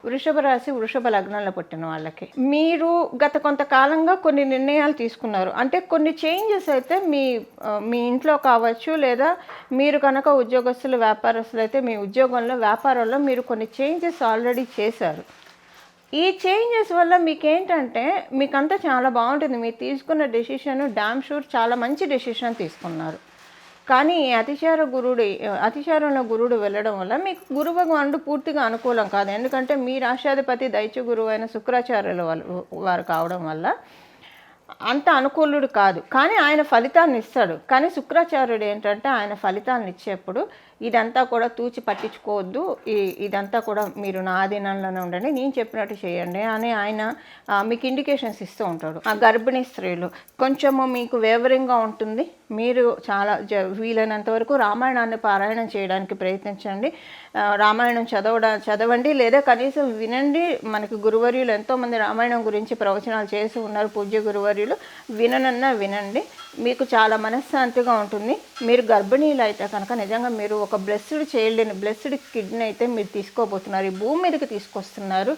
వృషభ రాశి, వృషభ లగ్నంలో పుట్టిన వాళ్ళకి మీరు గత కొంతకాలంగా కొన్ని నిర్ణయాలు తీసుకున్నారు. అంటే కొన్ని చేంజెస్ అయితే మీ ఇంట్లో కావచ్చు, లేదా మీరు కనుక ఉద్యోగస్తులు, వ్యాపారస్తులు అయితే మీ ఉద్యోగంలో, వ్యాపారంలో మీరు కొన్ని చేంజెస్ ఆల్రెడీ చేశారు. ఈ చేంజెస్ వల్ల మీకేంటంటే మీకంతా చాలా బాగుంటుంది. మీరు తీసుకున్న డెసిషన్ డామ్ షూర్ చాలా మంచి డెసిషన్ తీసుకున్నారు. కానీ అతిచారంలో గురుడు వెళ్ళడం వల్ల మీకు గురు భగవానుడు పూర్తిగా అనుకూలం కాదు. ఎందుకంటే మీ రాష్ట్రాధిపతి దైత్య గురువు అయిన శుక్రాచార్యుల వారు కావడం వల్ల అంత అనుకూలుడు కాదు. కానీ ఆయన ఫలితాన్ని ఇస్తాడు. కానీ శుక్రాచార్యుడు ఏంటంటే ఆయన ఫలితాన్ని ఇచ్చేప్పుడు ఇదంతా కూడా తూచి పట్టించుకోవద్దు, ఇదంతా కూడా మీరు నా ఆధీనంలోనే ఉండండి, నేను చెప్పినట్టు చేయండి అని ఆయన మీకు ఇండికేషన్స్ ఇస్తూ ఉంటాడు. ఆ గర్భిణీ స్త్రీలు కొంచెము మీకు వేవరింగ్గా ఉంటుంది. మీరు చాలా వీలైనంత వరకు రామాయణాన్ని పారాయణం చేయడానికి ప్రయత్నించండి. రామాయణం చదవండి, లేదా కనీసం వినండి. మనకి గురువర్యులు ఎంతోమంది రామాయణం గురించి ప్రవచనాలు చేసి ఉన్నారు, పూజ్య గురువర్యులు. వినండి, మీకు చాలా మనశ్శాంతిగా ఉంటుంది. మీరు గర్భిణీలు అయితే కనుక నిజంగా మీరు ఒక బ్లెస్డ్ చైల్డ్ని, బ్లెస్డ్ కిడ్ని అయితే మీరు తీసుకోబోతున్నారు. ఈ భూమి మీదకి తీసుకొస్తున్నారు.